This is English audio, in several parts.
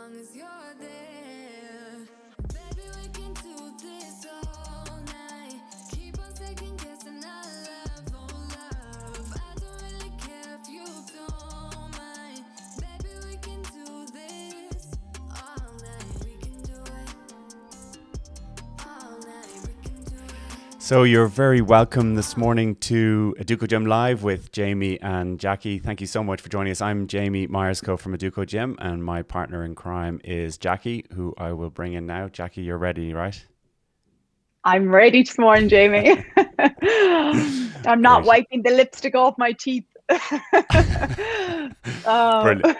long as you're there. Baby, we can do this all night. Keep on second guessing our love, oh love. I don't really care if you don't mind. Baby, we can do this all night. We can do it all night. We can do it. So you're very welcome this morning to Educogym Live with Jamie and Jacqui. Thank you so much for joining us. I'm Jamie Myerscough from Educogym, and my partner in crime is Jacqui, who I will bring in now. Jacqui, you're ready, right? I'm ready this morning, Jamie. I'm not Great. wiping the lipstick off my teeth. Brilliant.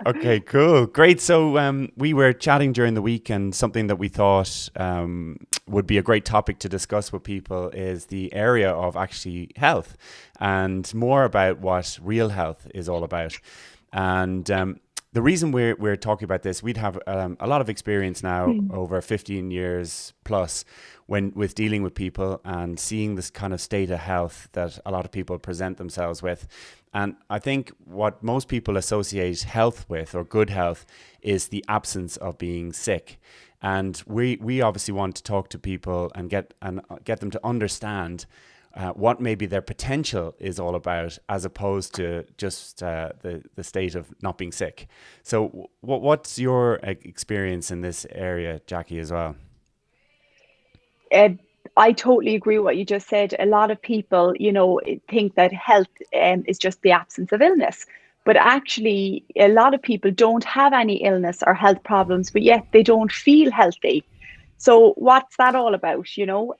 Okay, cool. Great. So we were chatting during the week, and something that we thought would be a great topic to discuss with people is the area of actually health, and more about what real health is all about. And the reason we're talking about this, we'd have a lot of experience now over 15 years plus with dealing with people and seeing this kind of state of health that a lot of people present themselves with. And I think what most people associate health with, or good health, is the absence of being sick. And we obviously want to talk to people and get them to understand what maybe their potential is all about, as opposed to just the state of not being sick. So what's your experience in this area, Jacqui, as well? I totally agree with what you just said. A lot of people, think that health is just the absence of illness. But actually, a lot of people don't have any illness or health problems, but yet they don't feel healthy. So what's that all about,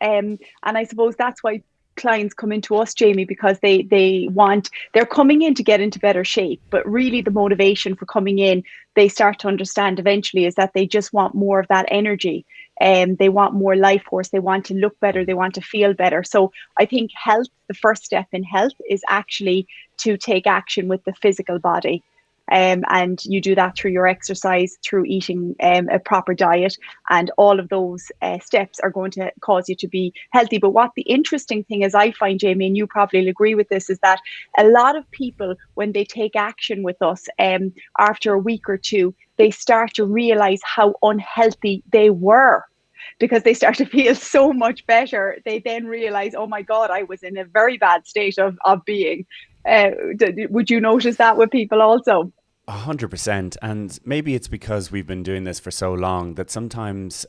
And I suppose that's why clients come into us, Jamie, because they're coming in to get into better shape. But really the motivation for coming in, they start to understand eventually, is that they just want more of that energy. They want more life force. They want to look better. They want to feel better. So I think health, the first step in health is actually to take action with the physical body. And you do that through your exercise, through eating a proper diet, and all of those steps are going to cause you to be healthy. But what the interesting thing is, I find, Jamie, and you probably agree with this, is that a lot of people, when they take action with us, after a week or two, they start to realize how unhealthy they were. Because they start to feel so much better, they then realize, oh my God, I was in a very bad state of being. Would you notice that with people also? 100%. And maybe it's because we've been doing this for so long that sometimes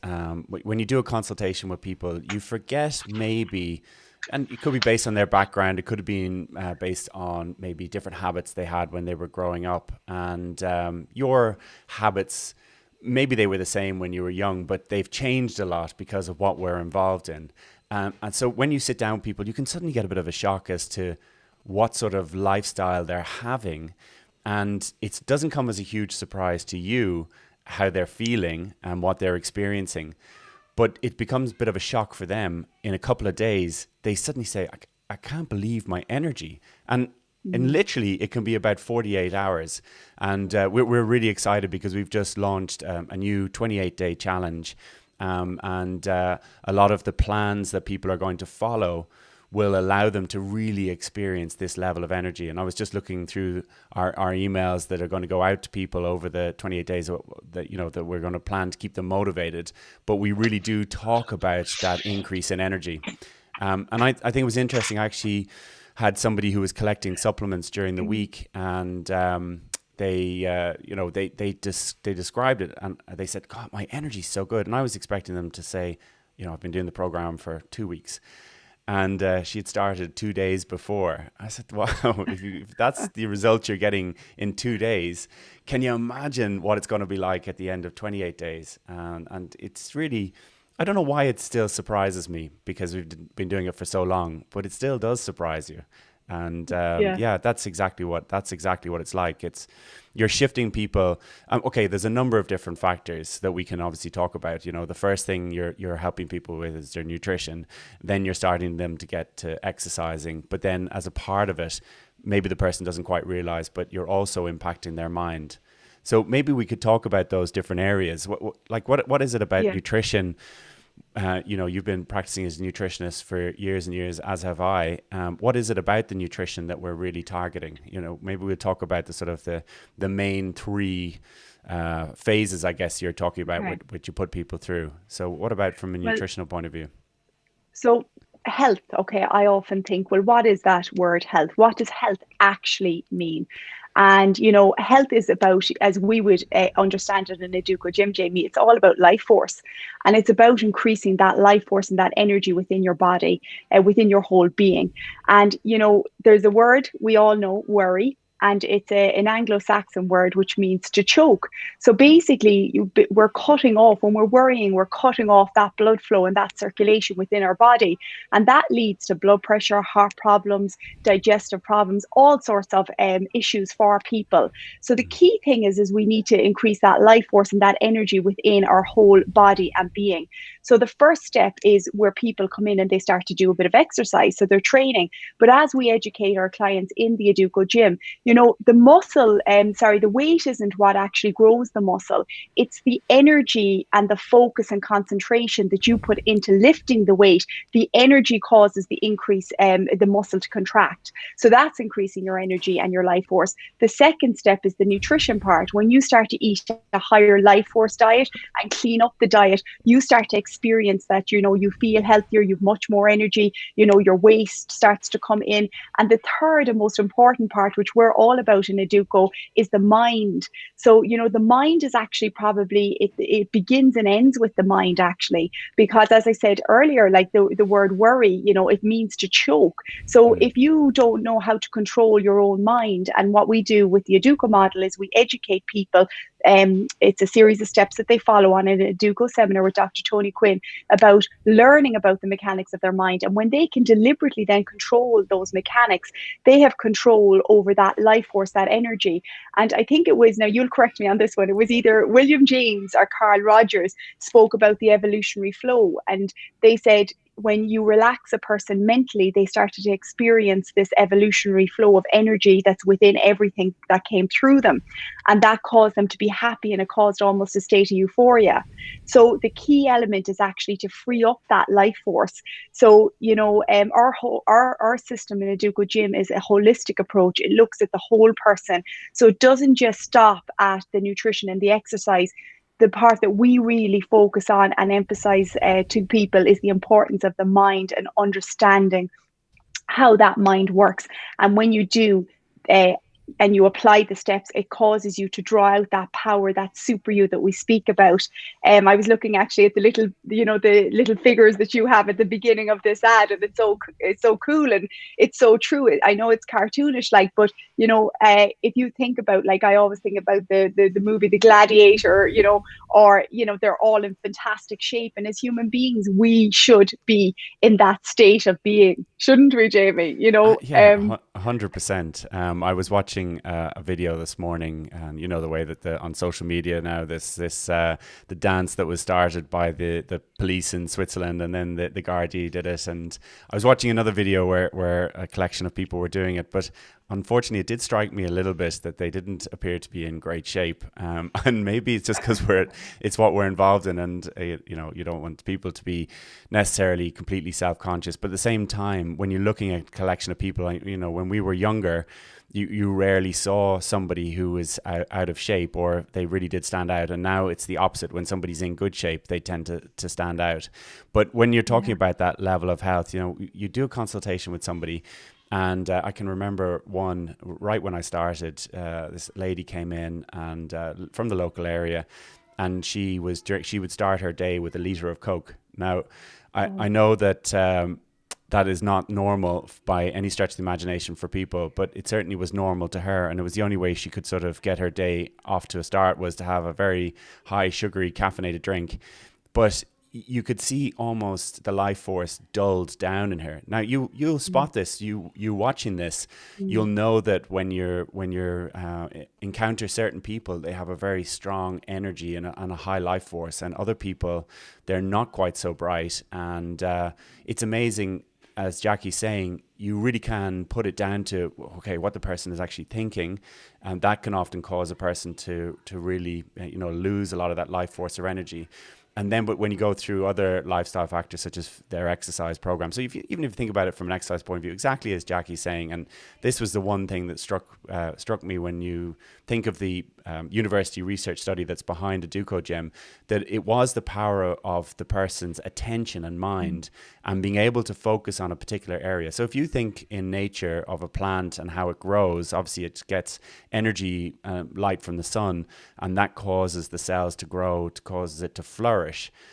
when you do a consultation with people, you forget maybe, and it could be based on their background, it could have been based on maybe different habits they had when they were growing up. And your habits, maybe they were the same when you were young, but they've changed a lot because of what we're involved in. And so when you sit down with people, you can suddenly get a bit of a shock as to what sort of lifestyle they're having. And it doesn't come as a huge surprise to you how they're feeling and what they're experiencing. But it becomes a bit of a shock for them. In a couple of days, they suddenly say, I can't believe my energy. And literally, it can be about 48 hours. And we're really excited because we've just launched a new 28-day challenge. And a lot of the plans that people are going to follow will allow them to really experience this level of energy. And I was just looking through our emails that are going to go out to people over the 28 days that we're going to plan to keep them motivated. But we really do talk about that increase in energy. And I think it was interesting. I actually had somebody who was collecting supplements during the week, and they described it, and they said, God, my energy's so good. And I was expecting them to say, I've been doing the program for 2 weeks. And she had started 2 days before. I said, wow, if that's the result you're getting in 2 days, can you imagine what it's going to be like at the end of 28 days? And it's really, I don't know why it still surprises me, because we've been doing it for so long, but it still does surprise you. And that's exactly what it's like. You're shifting people. Okay, there's a number of different factors that we can obviously talk about. The first thing you're helping people with is their nutrition. Then you're starting them to get to exercising. But then as a part of it, maybe the person doesn't quite realize, but you're also impacting their mind. So maybe we could talk about those different areas. What is it about nutrition You've been practicing as a nutritionist for years and years, as have I. What is it about the nutrition that we're really targeting? Maybe we'll talk about the sort of the main three phases, I guess you're talking about, Okay. which you put people through. So what about from a Well, nutritional point of view? so health, okay, I often think, well, what is that word health? What does health actually mean? And, health is about, as we would understand it in Educogym, Jamie, it's all about life force. And it's about increasing that life force and that energy within your body, within your whole being. And, there's a word we all know, worry. And it's an Anglo-Saxon word which means to choke. So basically, we're cutting off, when we're worrying, we're cutting off that blood flow and that circulation within our body. And that leads to blood pressure, heart problems, digestive problems, all sorts of issues for people. So the key thing is we need to increase that life force and that energy within our whole body and being. So the first step is where people come in and they start to do a bit of exercise. So they're training. But as we educate our clients in the Educogym, the weight isn't what actually grows the muscle. It's the energy and the focus and concentration that you put into lifting the weight. The energy causes the increase, the muscle to contract. So that's increasing your energy and your life force. The second step is the nutrition part. When you start to eat a higher life force diet and clean up the diet, you start to experience that, you feel healthier, you've much more energy, your waist starts to come in. And the third and most important part, which we're all about in Educo, is the mind. So, the mind is actually probably, it begins and ends with the mind, actually, because as I said earlier, like the word worry, it means to choke. So if you don't know how to control your own mind, and what we do with the Educo model is we educate people. It's a series of steps that they follow on an Educo seminar with Dr. Tony Quinn about learning about the mechanics of their mind. And when they can deliberately then control those mechanics, they have control over that life force, that energy. And I think it was, now you'll correct me on this one, it was either William James or Carl Rogers spoke about the evolutionary flow. And they said, when you relax a person mentally, they started to experience this evolutionary flow of energy that's within everything that came through them. And that caused them to be happy, and it caused almost a state of euphoria. So the key element is actually to free up that life force. So, our system in Educogym is a holistic approach. It looks at the whole person. So it doesn't just stop at the nutrition and the exercise. The part that we really focus on and emphasize to people is the importance of the mind and understanding how that mind works. And when you do, and you apply the steps, it causes you to draw out that power, that super you that we speak about. I was looking actually at the little figures that you have at the beginning of this ad, and it's so cool and it's so true. I know it's cartoonish, but if you think about, like, I always think about the movie The Gladiator, they're all in fantastic shape, and as human beings, we should be in that state of being, shouldn't we, Jamie? Yeah, 100%. I was watching a video this morning, and the way that on social media now, this the dance that was started by the police in Switzerland, and then the Gardaí did it, and I was watching another video where a collection of people were doing it, but unfortunately, it did strike me a little bit that they didn't appear to be in great shape, and maybe it's just because it's what we're involved in, and you don't want people to be necessarily completely self-conscious. But at the same time, when you're looking at a collection of people, when we were younger, you rarely saw somebody who was out of shape, or they really did stand out. And now it's the opposite. When somebody's in good shape, they tend to stand out. But when you're talking about that level of health, you do a consultation with somebody. And I can remember one right when I started, this lady came in and from the local area, and she would start her day with a litre of Coke. Now, I know that that is not normal by any stretch of the imagination for people, but it certainly was normal to her. And it was the only way she could sort of get her day off to a start, was to have a very high sugary caffeinated drink. But you could see almost the life force dulled down in her. Now you'll spot this. You watching this, you'll know that when you're encounter certain people, they have a very strong energy and a high life force, and other people, they're not quite so bright. And it's amazing, as Jacqui's saying, you really can put it down to what the person is actually thinking, and that can often cause a person to really lose a lot of that life force or energy. And then, but when you go through other lifestyle factors such as their exercise program, so even if you think about it from an exercise point of view, exactly as Jacqui's saying, and this was the one thing that struck me when you think of the university research study that's behind Educogym, that it was the power of the person's attention and mind and being able to focus on a particular area. So if you think in nature of a plant and how it grows, obviously it gets energy, light from the sun, and that causes the cells to grow, causes it to flourish.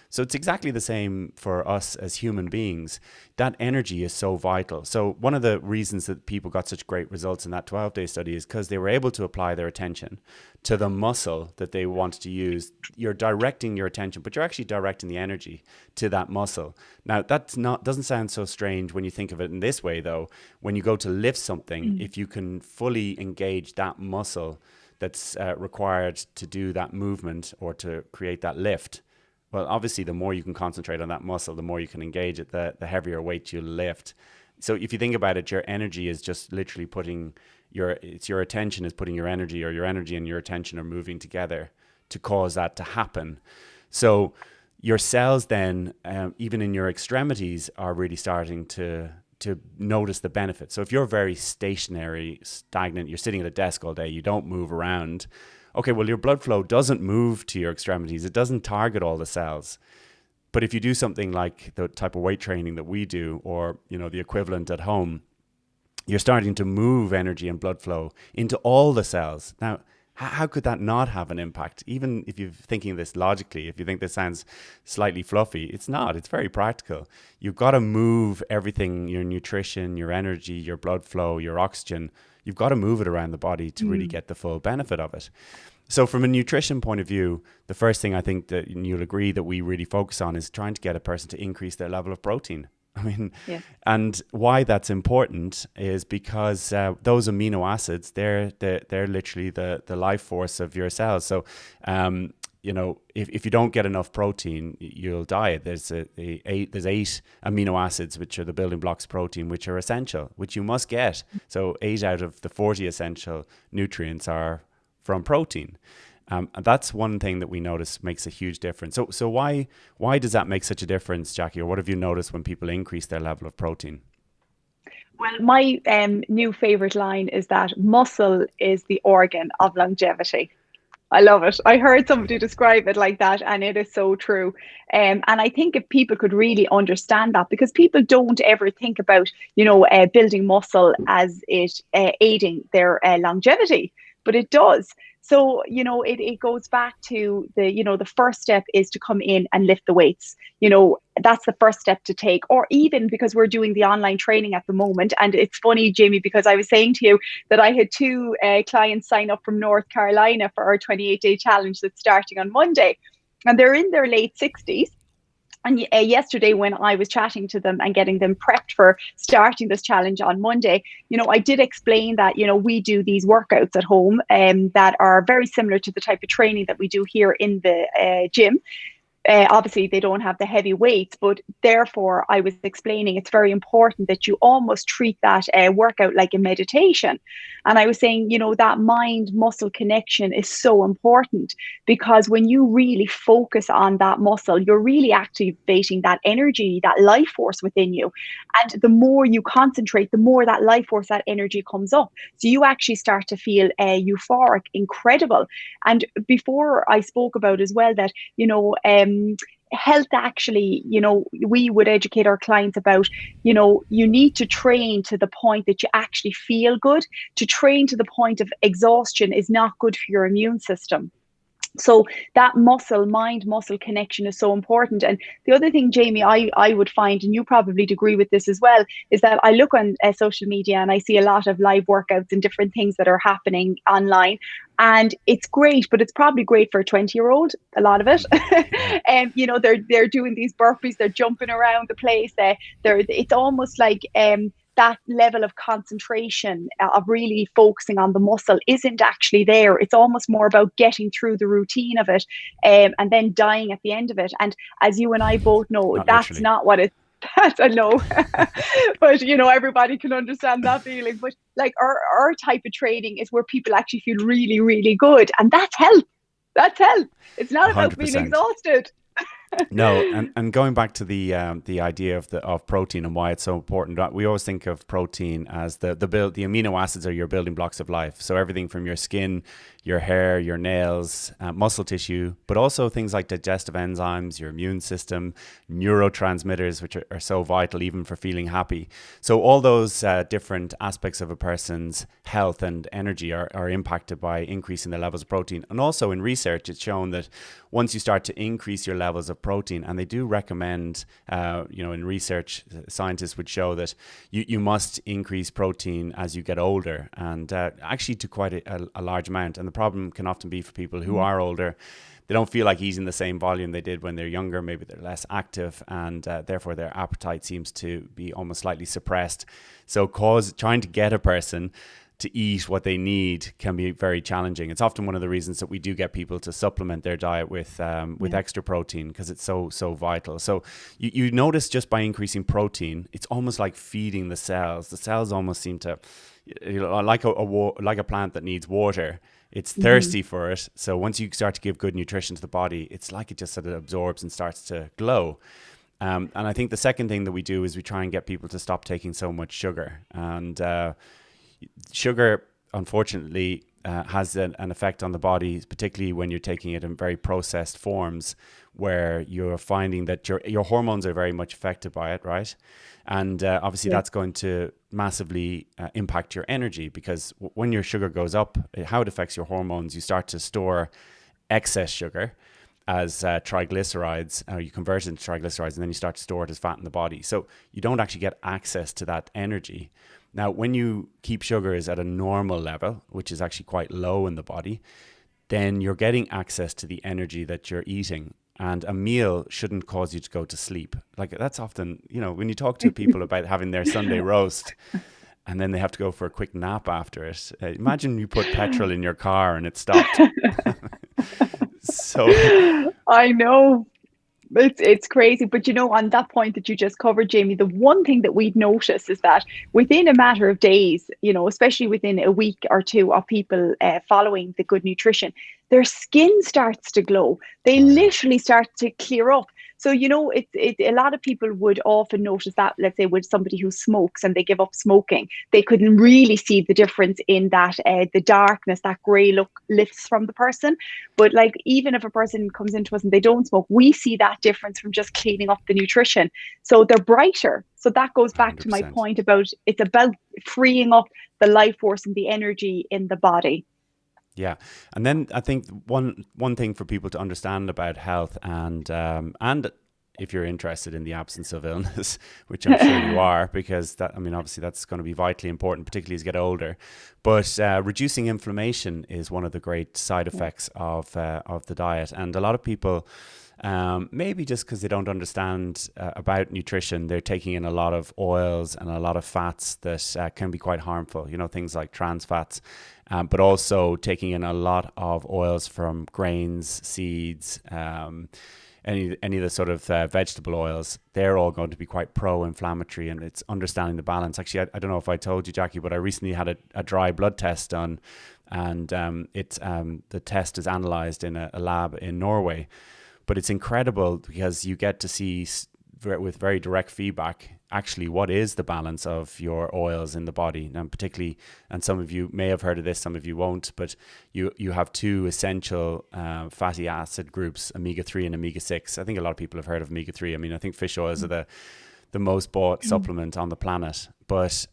So it's exactly the same for us as human beings. That energy is so vital. So one of the reasons that people got such great results in that 12-day study is because they were able to apply their attention to the muscle that they wanted to use. You're directing your attention, but you're actually directing the energy to that muscle. Now, doesn't sound so strange when you think of it in this way, though. When you go to lift something, if you can fully engage that muscle that's required to do that movement or to create that lift, well, obviously, the more you can concentrate on that muscle, the more you can engage it, the heavier weight you lift. So if you think about it, your energy is just literally your attention is putting your energy, or your energy and your attention are moving together to cause that to happen. So your cells then, even in your extremities, are really starting to notice the benefit. So if you're very stationary, stagnant, you're sitting at a desk all day, you don't move around, okay, well, your blood flow doesn't move to your extremities. It doesn't target all the cells. But if you do something like the type of weight training that we do, or, the equivalent at home, you're starting to move energy and blood flow into all the cells. Now, how could that not have an impact? Even if you're thinking this logically, if you think this sounds slightly fluffy, it's not. It's very practical. You've got to move everything, your nutrition, your energy, your blood flow, your oxygen. You've got to move it around the body to really get the full benefit of it. So from a nutrition point of view, the first thing I think that you'll agree that we really focus on is trying to get a person to increase their level of protein. I mean, and why that's important is because those amino acids, they're literally the life force of your cells. So, if you don't get enough protein, you'll die. There's eight amino acids, which are the building blocks of protein, which are essential, which you must get. So 8 out of the 40 essential nutrients are from protein. And that's one thing that we notice makes a huge difference. So why does that make such a difference, Jacqui? Or what have you noticed when people increase their level of protein? Well, my new favorite line is that muscle is the organ of longevity. I love it. I heard somebody describe it like that, and it is so true. And I think if people could really understand that, because people don't ever think about, building muscle as it aiding their longevity, but it does. So, it goes back to the first step is to come in and lift the weights. That's the first step to take, or even because we're doing the online training at the moment. And it's funny, Jamie, because I was saying to you that I had 2 clients sign up from North Carolina for our 28-day challenge that's starting on Monday. And they're in their late 60s. And yesterday, when I was chatting to them and getting them prepped for starting this challenge on Monday, I did explain that, we do these workouts at home that are very similar to the type of training that we do here in the gym. Obviously, they don't have the heavy weights, but therefore, I was explaining it's very important that you almost treat that workout like a meditation. And I was saying, that mind-muscle connection is so important, because when you really focus on that muscle, you're really activating that energy, that life force within you. And the more you concentrate, the more that life force, that energy comes up. So you actually start to feel euphoric, incredible. And before I spoke about as well that, health actually, we would educate our clients about, you need to train to the point that you actually feel good. To train to the point of exhaustion is not good for your immune system. So that mind-muscle connection is so important. And the other thing, Jamie, I would find, and you probably agree with this as well, is that I look on social media and I see a lot of live workouts and different things that are happening online. And it's great, but it's probably great for a 20-year-old, a lot of it. And, they're doing these burpees, they're jumping around the place. It's almost like that level of concentration of really focusing on the muscle isn't actually there. It's almost more about getting through the routine of it and then dying at the end of it. And as you and I both know, that's not what it's. I know, but everybody can understand that feeling. But like our type of training is where people actually feel really, really good, and that's health. That's health. It's not about 100%. Being exhausted. No, and going back to the idea of protein and why it's so important, we always think of protein as the amino acids are your building blocks of life. So everything from your skin, your hair, your nails, muscle tissue, but also things like digestive enzymes, your immune system, neurotransmitters, which are so vital even for feeling happy. So all those different aspects of a person's health and energy are impacted by increasing the levels of protein. And also in research, it's shown that once you start to increase your levels of protein, and they do recommend, in research, scientists would show that you must increase protein as you get older, and actually to quite a large amount. And the problem can often be for people who are older, they don't feel like eating the same volume they did when they're younger. Maybe they're less active, and therefore their appetite seems to be almost slightly suppressed. So trying to get a person to eat what they need can be very challenging. It's often one of the reasons that we do get people to supplement their diet with extra protein, because it's so vital. So you notice just by increasing protein, it's almost like feeding the cells. The cells almost seem to, like a plant that needs water. It's thirsty for it. So once you start to give good nutrition to the body, it's like it just sort of absorbs and starts to glow. And I think the second thing that we do is we try and get people to stop taking so much sugar. And sugar, unfortunately, has an effect on the body, particularly when you're taking it in very processed forms, where you're finding that your hormones are very much affected by it, right? And obviously that's going to massively impact your energy, because when your sugar goes up, how it affects your hormones, you start to store excess sugar as triglycerides, or you convert it into triglycerides, and then you start to store it as fat in the body. So you don't actually get access to that energy. Now, when you keep sugars at a normal level, which is actually quite low in the body, then you're getting access to the energy that you're eating. And a meal shouldn't cause you to go to sleep. Like, that's often, when you talk to people about having their Sunday roast and then they have to go for a quick nap after it. Imagine you put petrol in your car and it stopped. So I know. It's crazy. But on that point that you just covered, Jamie, the one thing that we'd notice is that within a matter of days, especially within a week or two of people following the good nutrition, their skin starts to glow. They literally start to clear up. So, a lot of people would often notice that, let's say, with somebody who smokes and they give up smoking, they couldn't really see the difference in that, the darkness, that grey look lifts from the person. But like, even if a person comes into us and they don't smoke, we see that difference from just cleaning up the nutrition. So they're brighter. So that goes back 100%. To my point about, it's about freeing up the life force and the energy in the body. Yeah. And then I think one thing for people to understand about health, and if you're interested in the absence of illness, which I'm sure you are, because obviously that's going to be vitally important, particularly as you get older. But reducing inflammation is one of the great side effects of the diet. And a lot of people, maybe just because they don't understand about nutrition, they're taking in a lot of oils and a lot of fats that can be quite harmful, things like trans fats, but also taking in a lot of oils from grains, seeds, any of the sort of vegetable oils. They're all going to be quite pro-inflammatory, and it's understanding the balance. Actually, I don't know if I told you, Jacqui, but I recently had a dry blood test done, and the test is analysed in a lab in Norway. But it's incredible because you get to see with very direct feedback actually what is the balance of your oils in the body. And particularly, and some of you may have heard of this, some of you won't, but you have two essential fatty acid groups, omega-3 and omega-6. I think a lot of people have heard of omega-3. I think fish oils are the most bought supplement on the planet. But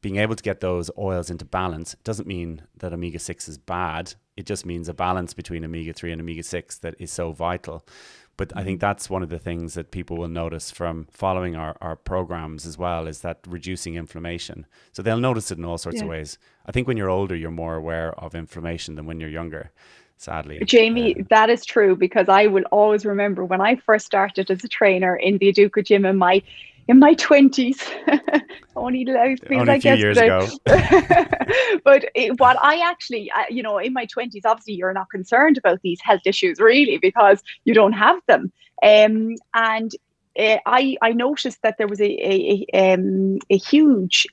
being able to get those oils into balance doesn't mean that omega-6 is bad. It just means a balance between omega-3 and omega-6 that is so vital. But I think that's one of the things that people will notice from following our programs as well, is that reducing inflammation. So they'll notice it in all sorts of ways. I think when you're older, you're more aware of inflammation than when you're younger, sadly. Jamie, that is true, because I will always remember when I first started as a trainer in the Educogym in my 20s. Only a few years ago. But what I actually, in my 20s, obviously you're not concerned about these health issues really, because you don't have them. And I noticed that there was a huge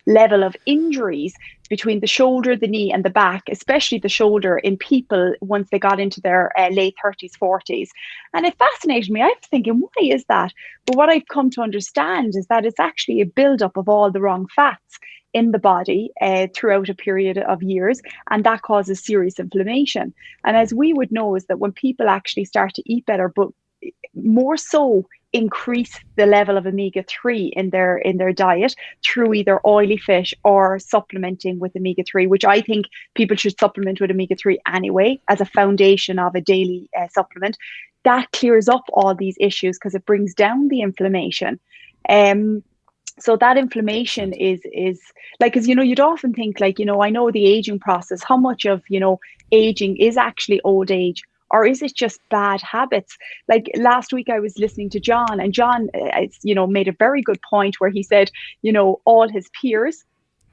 level of injuries between the shoulder, the knee, and the back, especially the shoulder, in people once they got into their late 30s, 40s. And it fascinated me. I was thinking, why is that? But what I've come to understand is that it's actually a buildup of all the wrong fats in the body throughout a period of years, and that causes serious inflammation. And as we would know, is that when people actually start to eat better, but more so increase the level of omega-3 in their diet through either oily fish or supplementing with omega-3, which I think people should supplement with omega-3 anyway as a foundation of a daily supplement. That clears up all these issues because it brings down the inflammation. So that inflammation is like, because you'd often think, like, I know the aging process, how much of aging is actually old age, or is it just bad habits? Like last week I was listening to John, and John made a very good point where he said, all his peers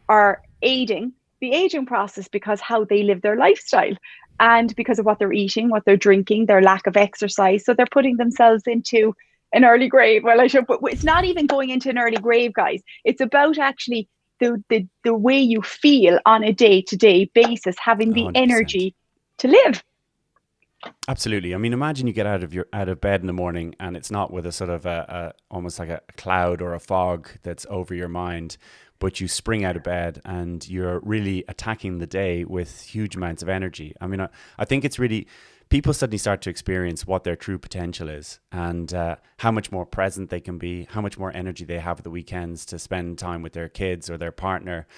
are aiding the aging process because how they live their lifestyle, and because of what they're eating, what they're drinking, their lack of exercise. So they're putting themselves into an early grave. Well, but it's not even going into an early grave, guys. It's about actually the way you feel on a day-to-day basis, having the 100%. energy to live. Absolutely. I mean, imagine you get out of bed in the morning and it's not with a sort of almost like a cloud or a fog that's over your mind, but you spring out of bed and you're really attacking the day with huge amounts of energy. I mean, I think it's really, people suddenly start to experience what their true potential is, and how much more present they can be, how much more energy they have at the weekends to spend time with their kids or their partner,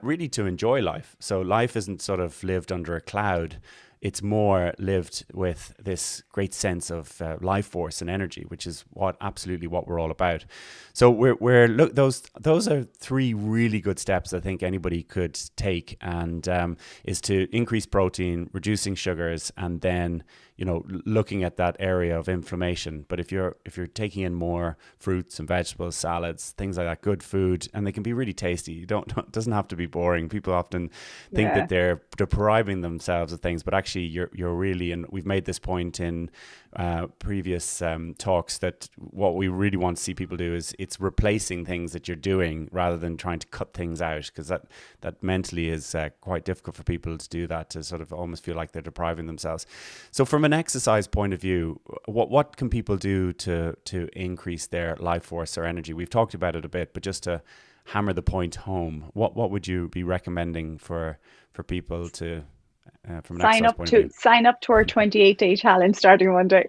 really to enjoy life. So life isn't sort of lived under a cloud. It's more lived with this great sense of life force and energy, which is absolutely what we're all about. So look, those are three really good steps I think anybody could take, and is to increase protein, reducing sugars, and then looking at that area of inflammation. But if you're taking in more fruits and vegetables, salads, things like that, good food, and they can be really tasty. It doesn't have to be boring. People often think that they're depriving themselves of things, but actually you're really, and we've made this point in previous talks, that what we really want to see people do is it's replacing things that you're doing rather than trying to cut things out, because that mentally is quite difficult for people to do that, to sort of almost feel like they're depriving themselves. So from an exercise point of view, what can people do to increase their life force or energy? We've talked about it a bit, but just to hammer the point home, what would you be recommending for people to from an exercise point of view? Sign up to our 28-day challenge starting Monday,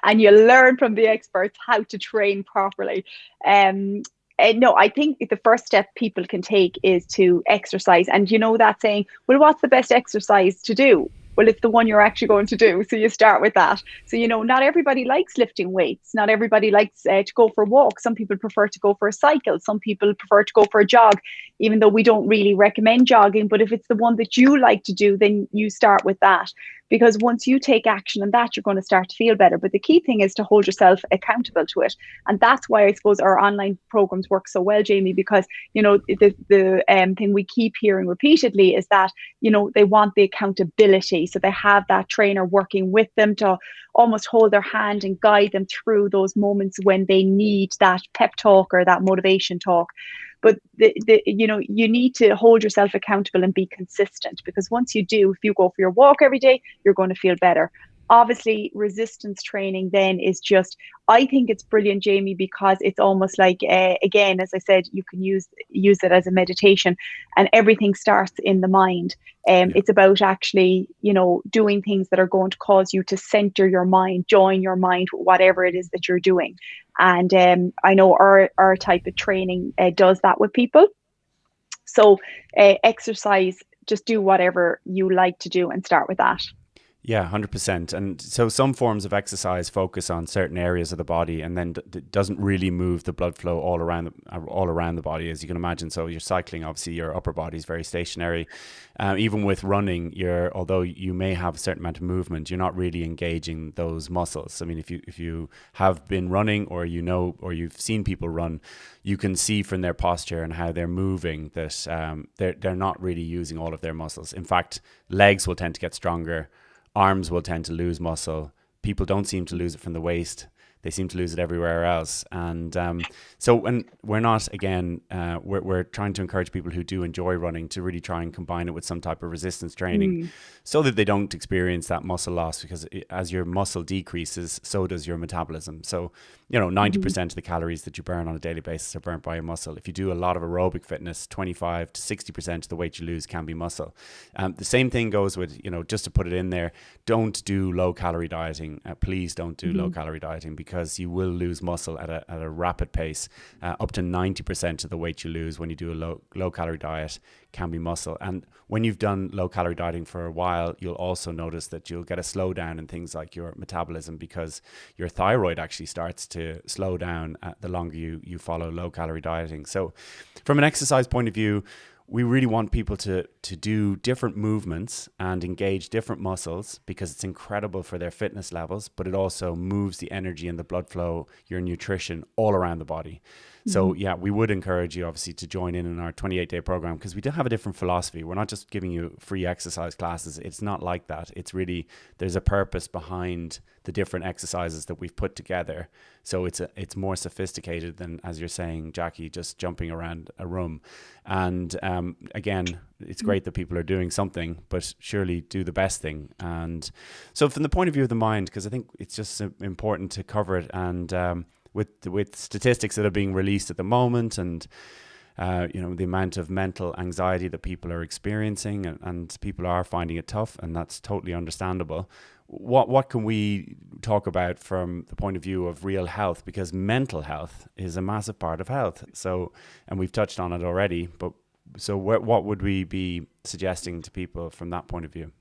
and you'll learn from the experts how to train properly. No, I think the first step people can take is to exercise. And that saying, well, what's the best exercise to do? Well, it's the one you're actually going to do. So you start with that. So, not everybody likes lifting weights. Not everybody likes to go for a walk. Some people prefer to go for a cycle. Some people prefer to go for a jog, even though we don't really recommend jogging. But if it's the one that you like to do, then you start with that. Because once you take action on that, you're going to start to feel better. But the key thing is to hold yourself accountable to it. And that's why I suppose our online programs work so well, Jamie, because, the thing we keep hearing repeatedly is that, they want the accountability. So they have that trainer working with them to almost hold their hand and guide them through those moments when they need that pep talk or that motivation talk. But you need to hold yourself accountable and be consistent, because once you do, if you go for your walk every day, you're going to feel better. Obviously, resistance training then is just, I think it's brilliant, Jamie, because it's almost like, again, as I said, you can use it as a meditation, and everything starts in the mind. It's about actually, doing things that are going to cause you to center your mind, join your mind, whatever it is that you're doing. And I know our type of training does that with people. So exercise, just do whatever you like to do and start with that. Yeah, 100%. And so some forms of exercise focus on certain areas of the body, and then doesn't really move the blood flow all around the body, as you can imagine. So you're cycling, obviously your upper body is very stationary. Even with running, although you may have a certain amount of movement, you're not really engaging those muscles. I mean, if you have been running, or or you've seen people run, you can see from their posture and how they're moving that they're not really using all of their muscles. In fact, legs will tend to get stronger. Arms will tend to lose muscle. People don't seem to lose it from the waist. they seem to lose it everywhere else. And so when we're not, again, we're trying to encourage people who do enjoy running to really try and combine it with some type of resistance training so that they don't experience that muscle loss, because as your muscle decreases, so does your metabolism. So, 90% of the calories that you burn on a daily basis are burnt by your muscle. If you do a lot of aerobic fitness, 25 to 60% of the weight you lose can be muscle. The same thing goes with, just to put it in there, don't do low calorie dieting. Please don't do low calorie dieting, because you will lose muscle at a rapid pace. Up to 90% of the weight you lose when you do a low calorie diet can be muscle. And when you've done low calorie dieting for a while, you'll also notice that you'll get a slowdown in things like your metabolism, because your thyroid actually starts to slow down the longer you follow low calorie dieting. So from an exercise point of view, we really want people to do different movements and engage different muscles, because it's incredible for their fitness levels, but it also moves the energy and the blood flow, your nutrition all around the body. So yeah, we would encourage you obviously to join in our 28-day program, because we do have a different philosophy. We're not just giving you free exercise classes. It's not like that. It's really, there's a purpose behind the different exercises that we've put together. So it's more sophisticated than, as you're saying, Jacqui, just jumping around a room. And again, it's great that people are doing something, but surely do the best thing. And so from the point of view of the mind, because I think it's just important to cover it, and with statistics that are being released at the moment, and the amount of mental anxiety that people are experiencing, and people are finding it tough, and that's totally understandable. What can we talk about from the point of view of real health? Because mental health is a massive part of health. So, and we've touched on it already, but so what would we be suggesting to people from that point of view?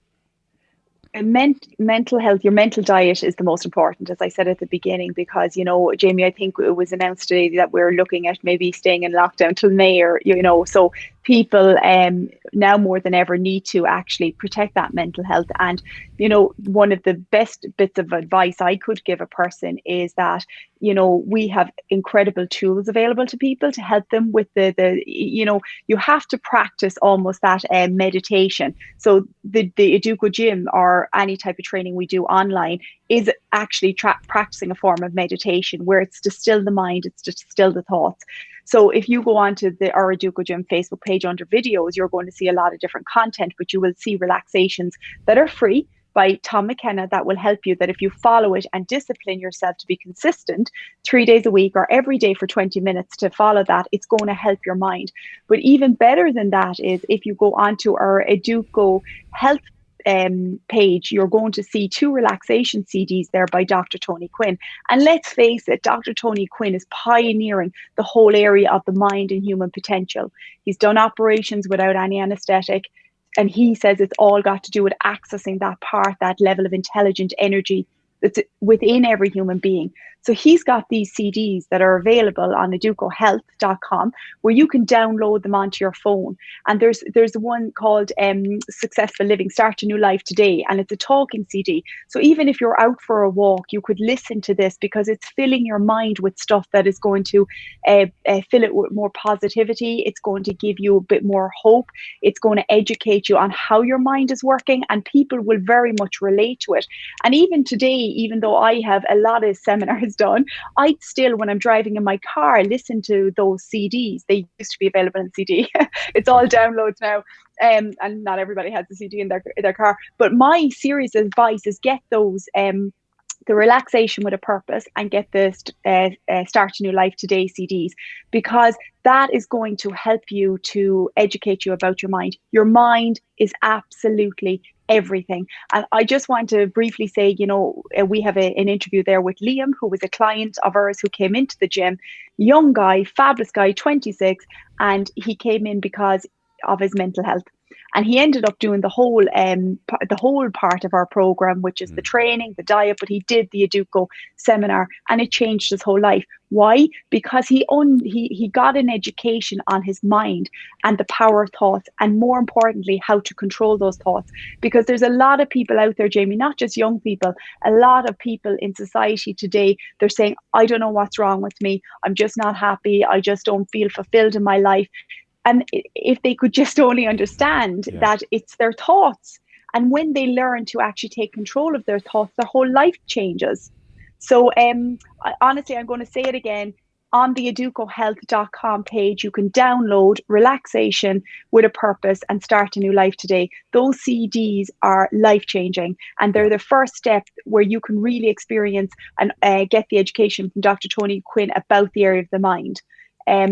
Mental health, your mental diet is the most important, as I said at the beginning, because, Jamie, I think it was announced today that we're looking at maybe staying in lockdown till May, or, so people now more than ever need to actually protect that mental health. And, one of the best bits of advice I could give a person is that, we have incredible tools available to people to help them with you have to practice almost that meditation. So the Educogym, or any type of training we do online, is actually practicing a form of meditation, where it's to still the mind, it's to still the thoughts. So if you go onto our Educogym Facebook page under videos, you're going to see a lot of different content, but you will see relaxations that are free by Tom McKenna that will help you, that if you follow it and discipline yourself to be consistent 3 days a week or every day for 20 minutes to follow that, it's going to help your mind. But even better than that is if you go onto our Educo Health page, you're going to see 2 relaxation CDs there by Dr. Tony Quinn. And let's face it, Dr. Tony Quinn is pioneering the whole area of the mind and human potential. He's done operations without any anesthetic. And he says it's all got to do with accessing that part, that level of intelligent energy that's within every human being. So he's got these CDs that are available on educohealth.com, where you can download them onto your phone. And there's one called Successful Living, Start a New Life Today, and it's a talking CD. So even if you're out for a walk, you could listen to this, because it's filling your mind with stuff that is going to fill it with more positivity. It's going to give you a bit more hope. It's going to educate you on how your mind is working, and people will very much relate to it. And even today, even though I have a lot of seminars done, I still, when I'm driving in my car, listen to those CDs. They used to be available in CD. It's all downloads now. And not everybody has a CD in their car. But my serious advice is get those the Relaxation with a Purpose, and get the Start a New Life Today CDs, because that is going to help you to educate you about your mind. Your mind is absolutely everything. And I just want to briefly say, we have an interview there with Liam, who was a client of ours who came into the gym, young guy, fabulous guy, 26, and he came in because of his mental health. And he ended up doing the whole part of our program, which is the training, the diet, but he did the Educo seminar, and it changed his whole life. Why? Because he got an education on his mind and the power of thoughts, and more importantly, how to control those thoughts. Because there's a lot of people out there, Jamie, not just young people, a lot of people in society today, they're saying, I don't know what's wrong with me. I'm just not happy. I just don't feel fulfilled in my life. And if they could just only understand that it's their thoughts. And when they learn to actually take control of their thoughts, their whole life changes. So honestly, I'm going to say it again. On the educohealth.com page, you can download Relaxation with a Purpose and Start a New Life Today. Those CDs are life-changing, and they're Yeah. the first step where you can really experience and get the education from Dr. Tony Quinn about the area of the mind.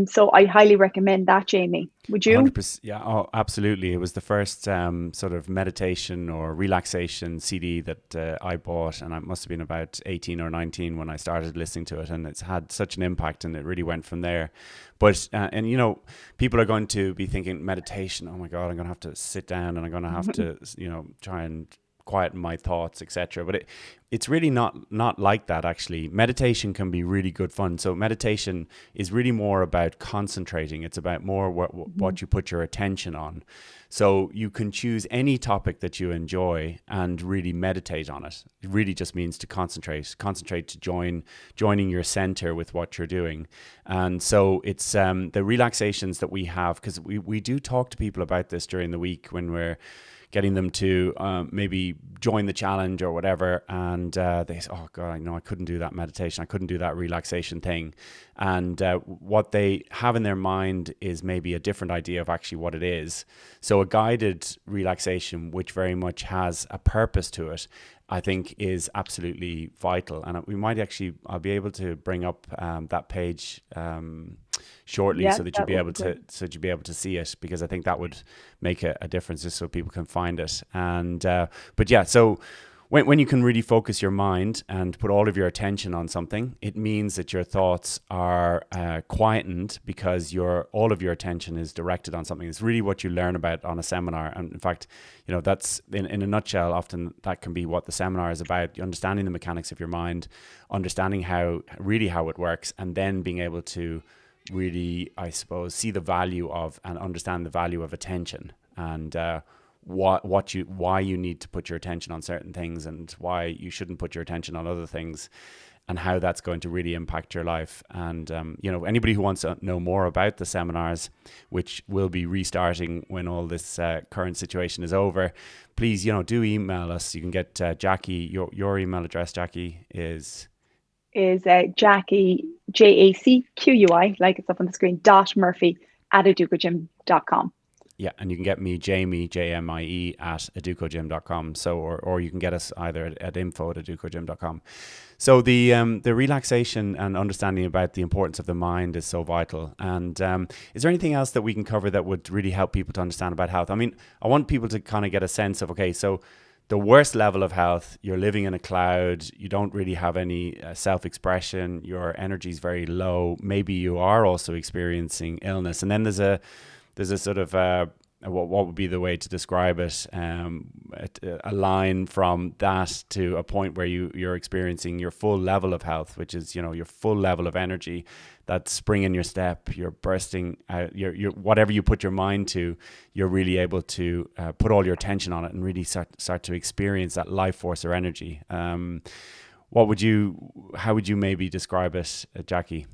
So I highly recommend that, Jamie. Would you? 100%. Yeah. Oh, absolutely. It was the first sort of meditation or relaxation CD that I bought, and I must have been about 18 or 19 when I started listening to it, and it's had such an impact, and it really went from there. But and you know, people are going to be thinking meditation. Oh my God, I'm going to have to sit down, and I'm going to have to, you know, try and quieten my thoughts, etc. But it's really not like that. Actually, meditation can be really good fun. So meditation is really more about concentrating. It's about more what you put your attention on. So you can choose any topic that you enjoy and really meditate on it. It really just means to concentrate to joining your center with what you're doing. And so it's the relaxations that we have, because we do talk to people about this during the week when we're getting them to maybe join the challenge or whatever, and they say, oh God, I know I couldn't do that meditation, I couldn't do that relaxation thing. And what they have in their mind is maybe a different idea of actually what it is. So a guided relaxation, which very much has a purpose to it, I think is absolutely vital. And we might actually, I'll be able to bring up that page shortly, so that you'll be able to see it, because I think that would make a difference, just so people can find it. And but yeah, so when you can really focus your mind and put all of your attention on something, it means that your thoughts are quietened, because all of your attention is directed on something. It's really what you learn about on a seminar. And in fact, you know, that's in a nutshell, often that can be what the seminar is about: understanding the mechanics of your mind, understanding how it works, and then being able to really, I suppose, see the value of and understand the value of attention, and why you need to put your attention on certain things and why you shouldn't put your attention on other things, and how that's going to really impact your life. And you know, anybody who wants to know more about the seminars, which will be restarting when all this current situation is over, please, you know, do email us. You can get Jacqui. Your email address, Jacqui, is Jacqui, JACQUI, like it's up on the screen, .murphy@educogym.com. Yeah, and you can get me, Jamie, JMIE, at educogym.com. So, or you can get us either at info@educogym.com. So the relaxation and understanding about the importance of the mind is so vital. And is there anything else that we can cover that would really help people to understand about health? I mean, I want people to kind of get a sense of, okay, so the worst level of health, you're living in a cloud, you don't really have any self-expression, your energy is very low, maybe you are also experiencing illness. And then there's a sort of what would be the way to describe it, a line from that to a point where you're experiencing your full level of health, which is, you know, your full level of energy, that spring in your step, you're bursting out, you're whatever you put your mind to, you're really able to put all your attention on it and really start to experience that life force or energy. How would you maybe describe it, Jacqui?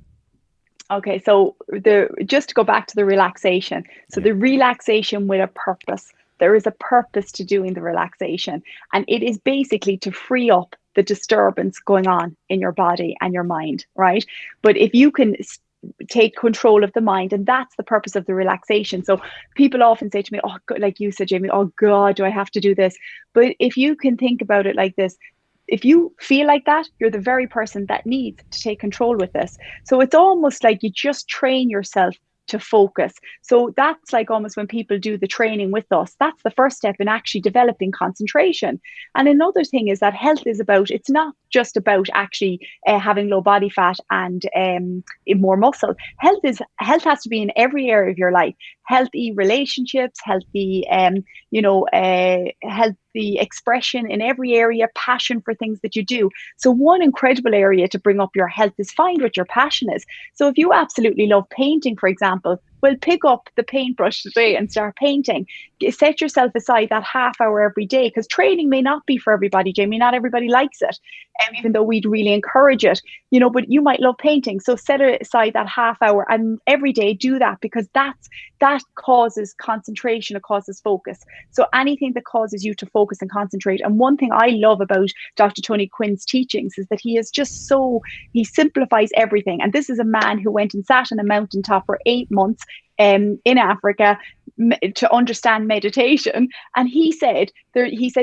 Okay, so just to go back to the relaxation. So the relaxation with a purpose. There is a purpose to doing the relaxation, and it is basically to free up the disturbance going on in your body and your mind, right? But if you can take control of the mind, and that's the purpose of the relaxation. So people often say to me, oh, like you said, Jamie, oh God, do I have to do this? But if you can think about it like this, if you feel like that, you're the very person that needs to take control with this. So it's almost like you just train yourself to focus. So that's like almost when people do the training with us, that's the first step in actually developing concentration. And another thing is that health is about, it's not just about actually having low body fat and more muscle. Health has to be in every area of your life. Healthy relationships, healthy, healthy expression in every area, passion for things that you do. So one incredible area to bring up your health is find what your passion is. So if you absolutely love painting, for example, Well, pick up the paintbrush today and start painting. Set yourself aside that half hour every day, because training may not be for everybody, Jamie. Not everybody likes it, even though we'd really encourage it, but you might love painting. So set aside that half hour and every day do that, because that causes concentration, it causes focus. So anything that causes you to focus and concentrate. And one thing I love about Dr. Tony Quinn's teachings is that he simplifies everything. And this is a man who went and sat on a mountaintop for 8 months in Africa to understand meditation. And he said,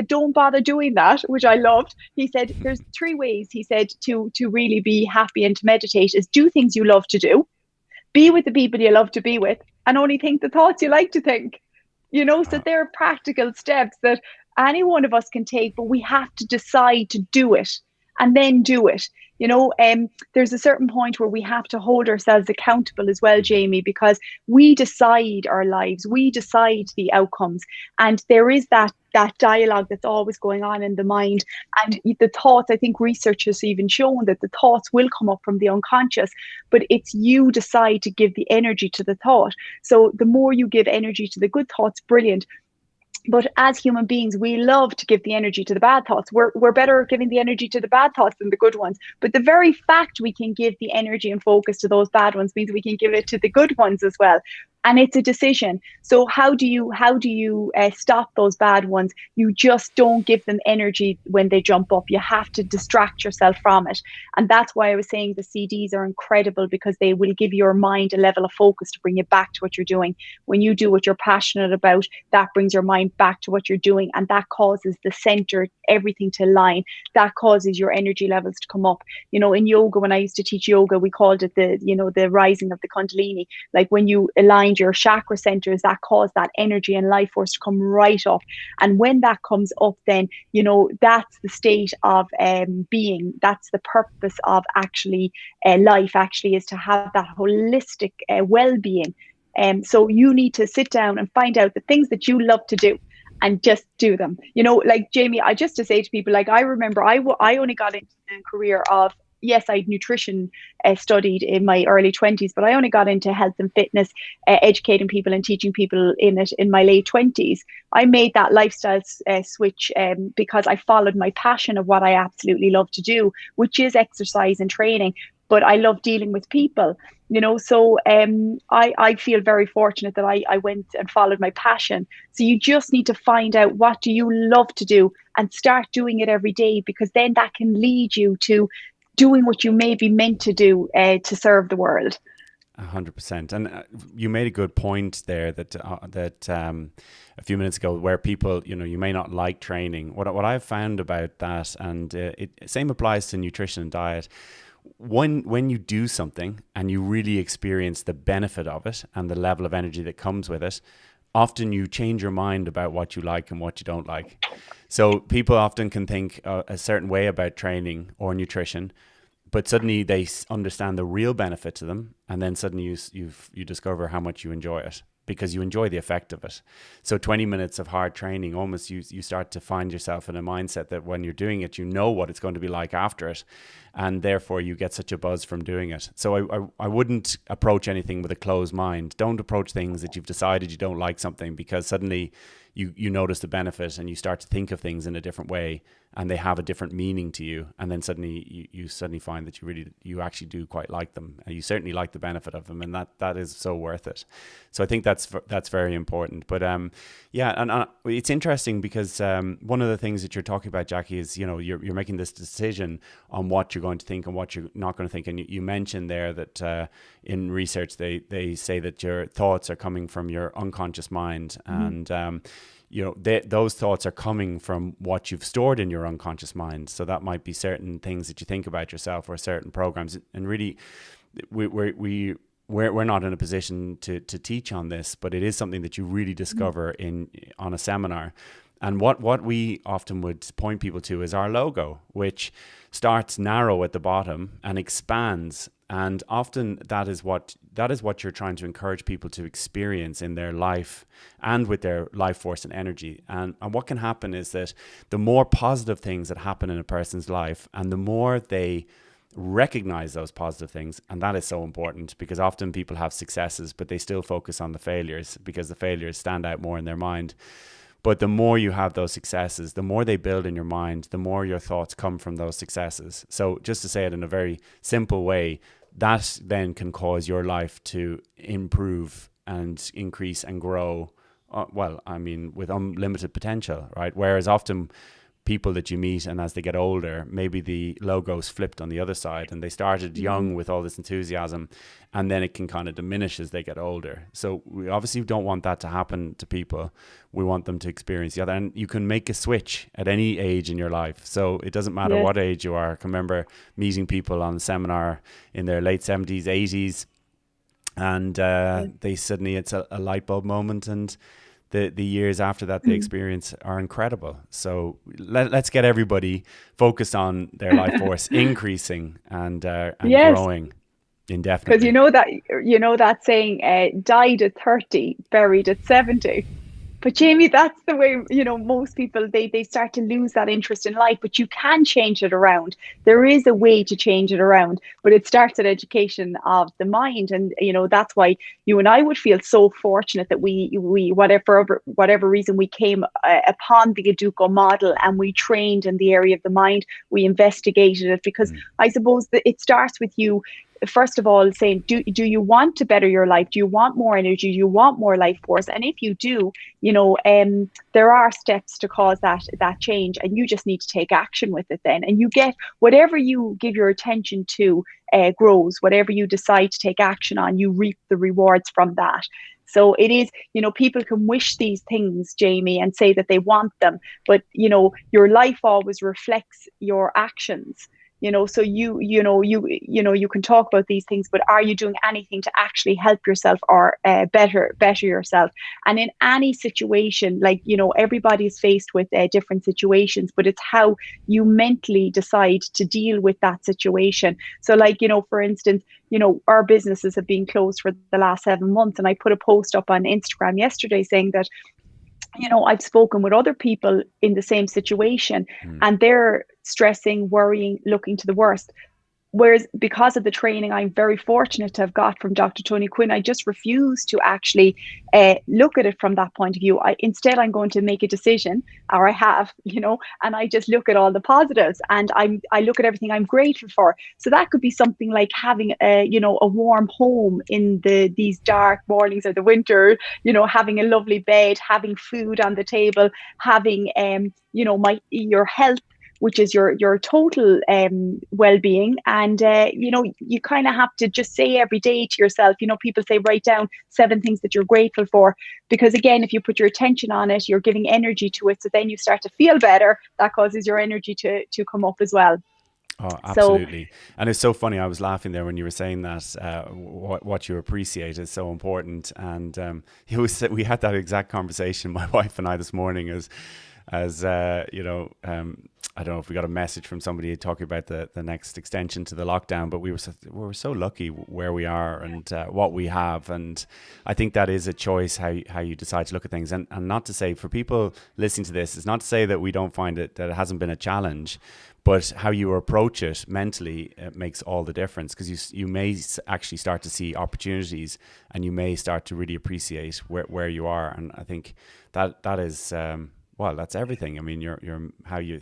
don't bother doing that, which I loved. He said, there's 3 ways, he said, to really be happy and to meditate is do things you love to do, be with the people you love to be with, and only think the thoughts you like to think. So there are practical steps that any one of us can take, but we have to decide to do it and then do it. There's a certain point where we have to hold ourselves accountable as well, Jamie, because we decide our lives, we decide the outcomes, and there is that dialogue that's always going on in the mind. And the thoughts, I think research has even shown that the thoughts will come up from the unconscious, but it's you decide to give the energy to the thought. So the more you give energy to the good thoughts, brilliant. But as human beings, we love to give the energy to the bad thoughts. We're better at giving the energy to the bad thoughts than the good ones. But the very fact we can give the energy and focus to those bad ones means we can give it to the good ones as well. And it's a decision. So how do you stop those bad ones? You just don't give them energy when they jump up. You have to distract yourself from it. And that's why I was saying the CDs are incredible, because they will give your mind a level of focus to bring you back to what you're doing. When you do what you're passionate about, that brings your mind back to what you're doing, and that causes the center, everything to align. That causes your energy levels to come up. In yoga, when I used to teach yoga, we called it the rising of the Kundalini. Like when you aligned your chakra centers, that caused that energy and life force to come right up. And when that comes up, then that's the state of being. That's the purpose of actually life. Actually, is to have that holistic well-being. So you need to sit down and find out the things that you love to do and just do them. Like Jamie, I just to say to people, like I remember I only got into the career of, yes, I had nutrition studied in my early 20s, but I only got into health and fitness, educating people and teaching people in it in my late 20s. I made that lifestyle switch because I followed my passion of what I absolutely love to do, which is exercise and training. But I love dealing with people, so I feel very fortunate that I went and followed my passion. So you just need to find out, what do you love to do, and start doing it every day, because then that can lead you to doing what you may be meant to do to serve the world. 100%. And you made a good point there that a few minutes ago, where people, you may not like training. What I've found about that, and same applies to nutrition and diet. When you do something and you really experience the benefit of it and the level of energy that comes with it, often you change your mind about what you like and what you don't like. So people often can think a certain way about training or nutrition, but suddenly they understand the real benefit to them, and then suddenly you discover how much you enjoy it, because you enjoy the effect of it. So 20 minutes of hard training, almost you start to find yourself in a mindset that when you're doing it, you know what it's going to be like after it, and therefore you get such a buzz from doing it. So I wouldn't approach anything with a closed mind. Don't approach things that you've decided you don't like something, because suddenly you notice the benefit and you start to think of things in a different way, and they have a different meaning to you, and then suddenly you suddenly find that you actually do quite like them, and you certainly like the benefit of them, and that is so worth it. So I think that's very important. But it's interesting, because one of the things that you're talking about, Jacqui, is you're making this decision on what you're going to think and what you're not going to think. And you mentioned there that in research they say that your thoughts are coming from your unconscious mind, and those thoughts are coming from what you've stored in your unconscious mind. So that might be certain things that you think about yourself, or certain programs. And really, we're not in a position to teach on this, but it is something that you really discover on a seminar. And what we often would point people to is our logo, which starts narrow at the bottom and expands. And often that is what you're trying to encourage people to experience in their life and with their life force and energy. And what can happen is that the more positive things that happen in a person's life, and the more they recognize those positive things. And that is so important, because often people have successes, but they still focus on the failures because the failures stand out more in their mind. But the more you have those successes, the more they build in your mind, the more your thoughts come from those successes. So just to say it in a very simple way, that then can cause your life to improve and increase and grow. With unlimited potential, right? Whereas often people that you meet, and as they get older, maybe the logo's flipped on the other side, and they started young with all this enthusiasm, and then it can kind of diminish as they get older. So we obviously don't want that to happen to people. We want them to experience the other, and you can make a switch at any age in your life. So it doesn't matter what age you are. I can remember meeting people on a seminar in their late 70s, 80s, and they suddenly, it's a light bulb moment, and the years after that they experience are incredible. So let's get everybody focused on their life force increasing and growing indefinitely. Because you know that saying, died at 30, buried at 70. But Jamie, that's the way, most people, they start to lose that interest in life, but you can change it around. There is a way to change it around, but it starts at education of the mind. And, that's why you and I would feel so fortunate that we whatever reason we came upon the Educo model, and we trained in the area of the mind, we investigated it, because I suppose that it starts with you. First of all, saying, do you want to better your life? Do you want more energy? Do you want more life force? And if you do, there are steps to cause that change, and you just need to take action with it then. And you get whatever you give your attention to grows. Whatever you decide to take action on, you reap the rewards from that. So it is, people can wish these things, Jamie, and say that they want them, but your life always reflects your actions. So you can talk about these things, but are you doing anything to actually help yourself or better yourself? And in any situation, everybody's faced with different situations, but it's how you mentally decide to deal with that situation. So for instance, our businesses have been closed for the last 7 months, and I put a post up on Instagram yesterday saying that I've spoken with other people in the same situation, and they're stressing, worrying, looking to the worst. Whereas because of the training I'm very fortunate to have got from Dr. Tony Quinn, I just refuse to actually look at it from that point of view. Instead, I'm going to make a decision, or I have, and I just look at all the positives, and I look at everything I'm grateful for. So that could be something like having a warm home in these dark mornings of the winter, having a lovely bed, having food on the table, having your health, which is your total well-being. And you kind of have to just say every day to yourself, people say write down 7 things that you're grateful for, because again, if you put your attention on it, you're giving energy to it, so then you start to feel better. That causes your energy to come up as well. Oh, absolutely. And it's so funny, I was laughing there when you were saying that what you appreciate is so important. And we had that exact conversation, my wife and I, this morning, as I don't know if we got a message from somebody talking about the next extension to the lockdown, but we were so lucky where we are and what we have. And I think that is a choice, how you decide to look at things. And not to say, for people listening to this, it's not to say that we don't find it, that it hasn't been a challenge, but how you approach it mentally, it makes all the difference, because you may actually start to see opportunities, and you may start to really appreciate where you are. And I think that is... well, that's everything. I mean, how you're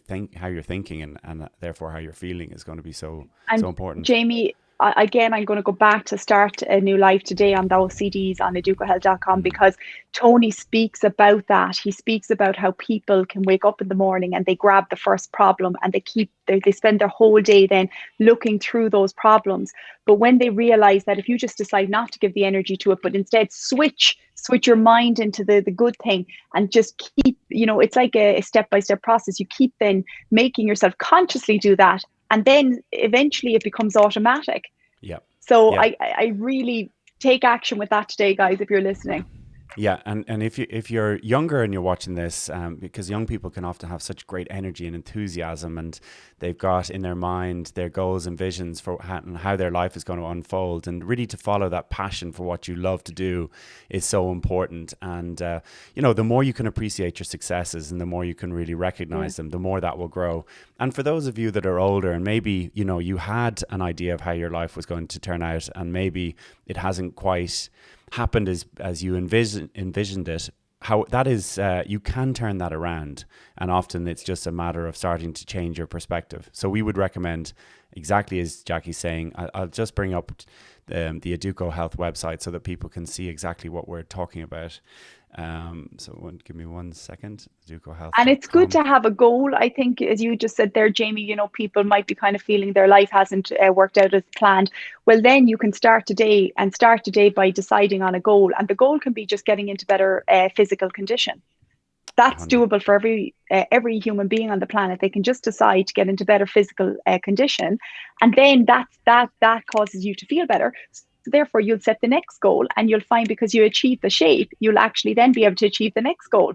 thinking, and therefore how you're feeling is going to be so important. Jamie, again, I'm going to go back to Start a New Life today on those CDs on educohealth.com, because Tony speaks about that. He speaks about how people can wake up in the morning and they grab the first problem, and they spend their whole day then looking through those problems. But when they realize that if you just decide not to give the energy to it, but instead switch your mind into the good thing, and just keep, it's like a step-by-step process. You keep then making yourself consciously do that, and then eventually it becomes automatic. Yeah. So yeah. I really take action with that today, guys, if you're listening. Yeah, and if you're younger and you're watching this, because young people can often have such great energy and enthusiasm, and they've got in their mind their goals and visions for how their life is going to unfold, and really to follow that passion for what you love to do is so important. And the more you can appreciate your successes and the more you can really recognize them, the more that will grow. And for those of you that are older and maybe you had an idea of how your life was going to turn out, and maybe it hasn't quite happened as you envisioned it, how that is, you can turn that around, and often it's just a matter of starting to change your perspective. So we would recommend, exactly as Jacqui's saying, I'll just bring up the Educo Health website so that people can see exactly what we're talking about. Give me 1 second. Educohealth.com. And it's good to have a goal. I think, as you just said there, Jamie, people might be kind of feeling their life hasn't worked out as planned. Well, then you can start today by deciding on a goal. And the goal can be just getting into better physical condition. That's doable for every human being on the planet. They can just decide to get into better physical condition. And then that causes you to feel better. So therefore, you'll set the next goal, and you'll find because you achieve the shape, you'll actually then be able to achieve the next goal.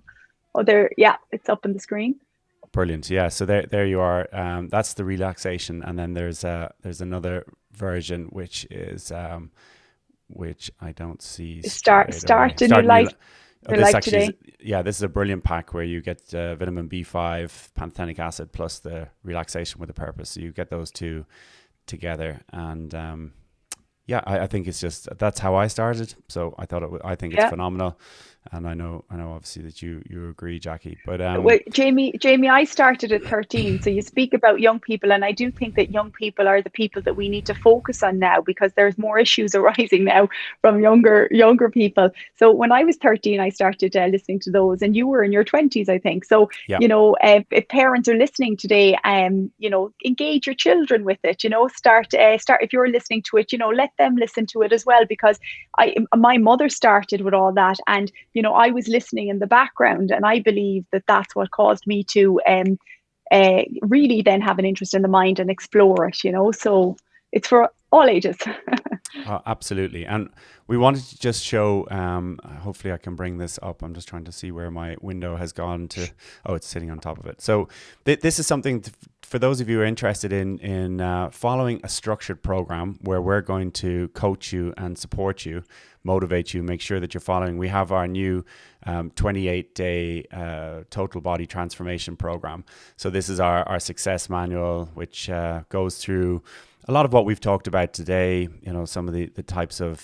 Oh, it's up on the screen. Brilliant. Yeah. So there you are. That's the relaxation, and then there's another version which is which I don't see. Start a new life. This is a brilliant pack where you get vitamin B5, pantothenic acid, plus the relaxation with a purpose. So you get those two together, and I think it's just, that's how I started. So I think it's phenomenal. And I know obviously that you agree, Jacqui, but well, Jamie, I started at 13. So you speak about young people, and I do think that young people are the people that we need to focus on now, because there's more issues arising now from younger people. So when I was 13, I started listening to those, and you were in your 20s, I think. So if parents are listening today, engage your children with it. Start if you're listening to it, let them listen to it as well, because my mother started with all that, and I was listening in the background, and I believe that that's what caused me to really then have an interest in the mind and explore it, so it's for all ages. Absolutely. And we wanted to just show, hopefully I can bring this up. I'm just trying to see where my window has gone to. Oh, it's sitting on top of it. So this is something for those of you who are interested in following a structured program where we're going to coach you and support you, motivate you, make sure that you're following. We have our new 28-day total body transformation program. So this is our success manual, which goes through a lot of what we've talked about today, some of the types of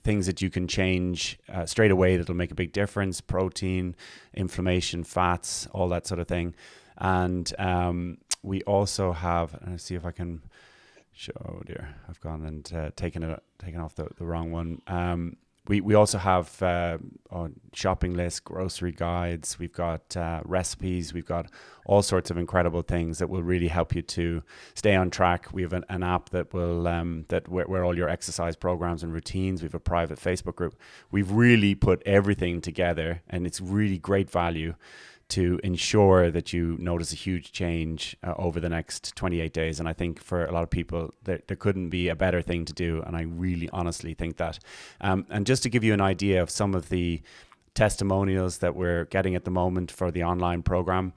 things that you can change straight away that'll make a big difference: protein, inflammation, fats, all that sort of thing. And we also have, let's see if I can show, oh dear, I've gone and taken off the wrong one. We also have shopping lists, grocery guides. We've got recipes. We've got all sorts of incredible things that will really help you to stay on track. We have an app that will where all your exercise programs and routines. We have a private Facebook group. We've really put everything together, and it's really great value to ensure that you notice a huge change over the next 28 days. And I think for a lot of people, there couldn't be a better thing to do. And I really honestly think that. And just to give you an idea of some of the testimonials that we're getting at the moment for the online program.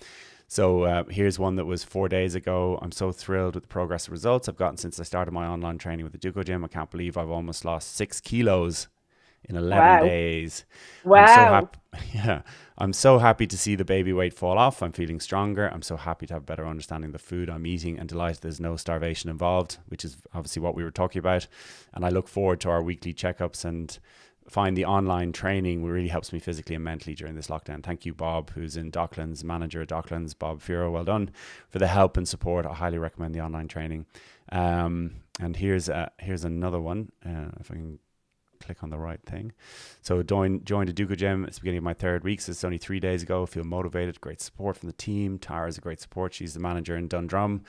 So here's one that was 4 days ago. I'm so thrilled with the progress and results I've gotten since I started my online training with the Educogym. I can't believe I've almost lost 6 kilos in 11 days. Wow. I'm so happy to see the baby weight fall off. I'm feeling stronger. I'm so happy to have better understanding of the food I'm eating, and delighted there's no starvation involved, which is obviously what we were talking about. And I look forward to our weekly checkups, and find the online training really helps me physically and mentally during this lockdown. Thank you, Bob, who's in Docklands, manager at Docklands, Bob Furo. Well done for the help and support. I highly recommend the online training. And here's another one. If I can click on the right thing. So joined Educogym. It's the beginning of my 3rd week. So it's only 3 days ago. I feel motivated. Great support from the team. Tara's a great support. She's the manager in Dundrum,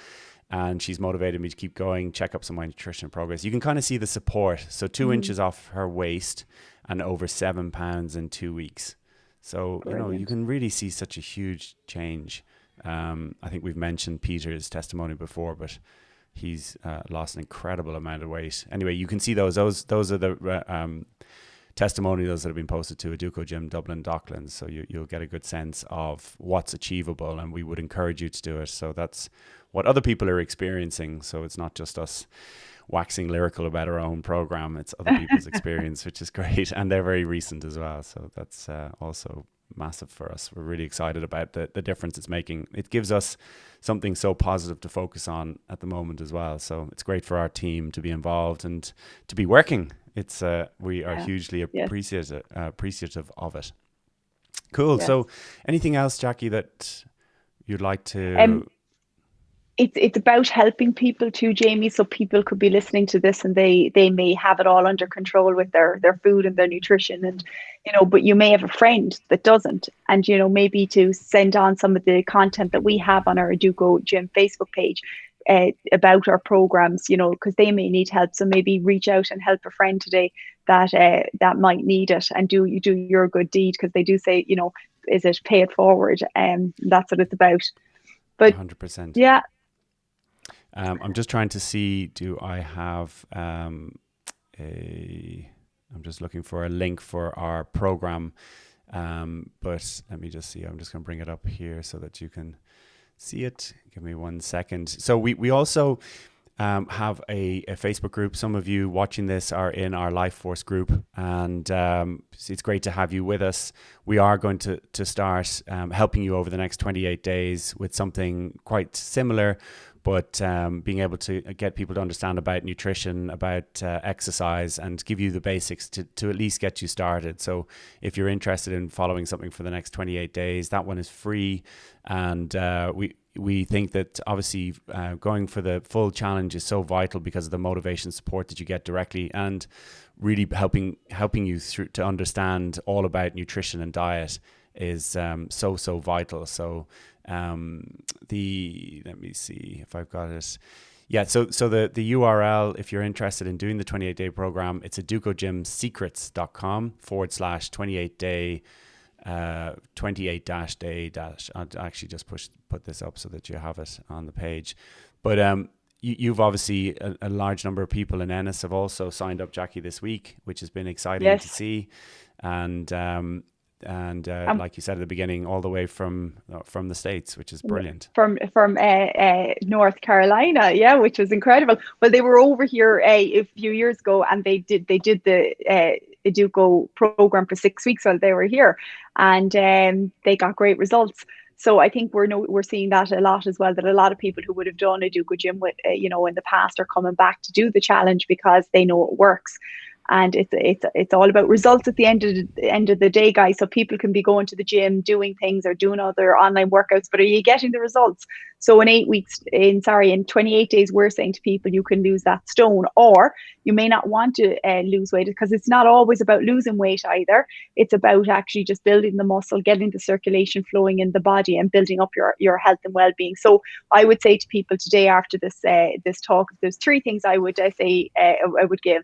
and she's motivated me to keep going. Checkups on my nutrition progress. You can kind of see the support. So 2 inches off her waist and over 7 pounds in 2 weeks. So you can really see such a huge change. I think we've mentioned Peter's testimony before, but he's lost an incredible amount of weight. Anyway, you can see those are the testimonials that have been posted to Educogym Dublin Docklands, so you'll get a good sense of what's achievable, and we would encourage you to do it. So that's what other people are experiencing. So it's not just us waxing lyrical about our own program, it's other people's experience, which is great, and they're very recent as well. So that's also massive for us. We're really excited about the difference it's making. It gives us something so positive to focus on at the moment as well. So it's great for our team to be involved and to be working. It's we are hugely appreciative of it. Cool. Yes. So anything else, Jacqui, that you'd like to it's about helping people too, Jamie. So people could be listening to this and they may have it all under control with their food and their nutrition, and but you may have a friend that doesn't, and maybe to send on some of the content that we have on our Educogym Facebook page about our programs, because they may need help. So maybe reach out and help a friend today that might need it, and do your good deed, because they do say, is it pay it forward? That's what it's about. But 100%. Yeah. I'm just trying to see, do I have I'm just looking for a link for our program, but let me just see. I'm just going to bring it up here so that you can see it. Give me 1 second. So we also have a Facebook group. Some of you watching this are in our Life Force group, and it's great to have you with us. We are going to start helping you over the next 28 days with something quite similar, but being able to get people to understand about nutrition, about exercise, and give you the basics to at least get you started. So if you're interested in following something for the next 28 days, that one is free. And we think that obviously going for the full challenge is so vital because of the motivation support that you get directly, and really helping you through to understand all about nutrition and diet is so vital. So let me see if I've got it. Yeah, so the URL, if you're interested in doing the 28-day program, it's educogymsecrets.com/28-day 28-day I'll actually just put this up so that you have it on the page. But you've obviously a large number of people in Ennis have also signed up, Jacqui, this week, which has been exciting to see. And like you said at the beginning, all the way from the States, which is brilliant. From North Carolina, yeah, which was incredible. Well, they were over here a few years ago, and they did the Educo program for 6 weeks while they were here, and they got great results. So I think we're seeing that a lot as well, that a lot of people who would have done Educogym with in the past are coming back to do the challenge because they know it works. And it's all about results at the end of the day, guys. So people can be going to the gym, doing things, or doing other online workouts, but are you getting the results? So in 28 days, we're saying to people, you can lose that stone, or you may not want to lose weight, because it's not always about losing weight either. It's about actually just building the muscle, getting the circulation flowing in the body, and building up your health and well-being. So I would say to people today, after this talk, there's 3 things I would say I would give.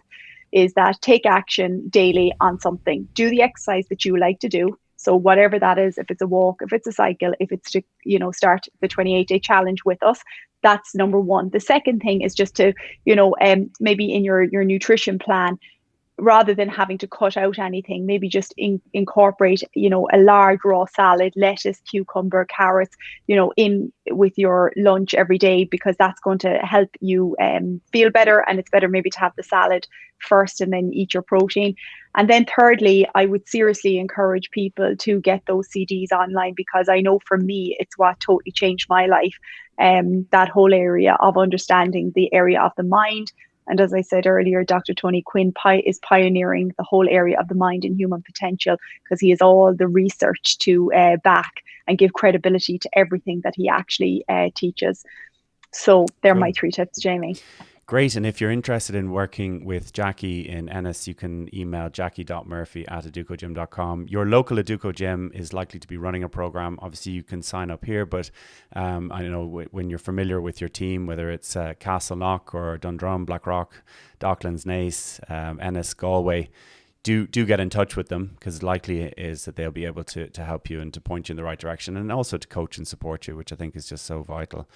Is that take action daily on something. Do the exercise that you like to do. So whatever that is, if it's a walk, if it's a cycle, if it's to, start the 28-day challenge with us, that's number 1. The second thing is just to, maybe in your nutrition plan, rather than having to cut out anything, maybe just incorporate, a large raw salad, lettuce, cucumber, carrots, in with your lunch every day, because that's going to help you feel better. And it's better maybe to have the salad first and then eat your protein. And then thirdly, I would seriously encourage people to get those CDs online, because I know for me, it's what totally changed my life. That whole area of understanding the area of the mind. And as I said earlier, Dr. Tony Quinn is pioneering the whole area of the mind and human potential, because he has all the research to back and give credibility to everything that he actually teaches. So they're my 3 tips, Jamie. Great. And if you're interested in working with Jacqui in Ennis, you can email jacqui.murphy@educogym.com. Your local Educogym is likely to be running a program. Obviously, you can sign up here, but I know when you're familiar with your team, whether it's Castleknock or Dundrum, Blackrock, Docklands, Naas, Ennis, Galway, do get in touch with them, because likely is that they'll be able to help you and to point you in the right direction, and also to coach and support you, which I think is just so vital.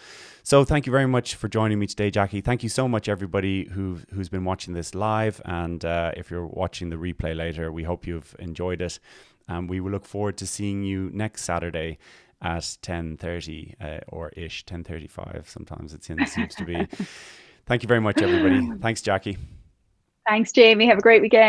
So thank you very much for joining me today, Jacqui. Thank you so much, everybody who's been watching this live, and if you're watching the replay later, we hope you've enjoyed it. We will look forward to seeing you next Saturday at 10:30 or ish, 10:35 sometimes it seems to be. Thank you very much, everybody. Thanks, Jacqui. Thanks, Jamie. Have a great weekend.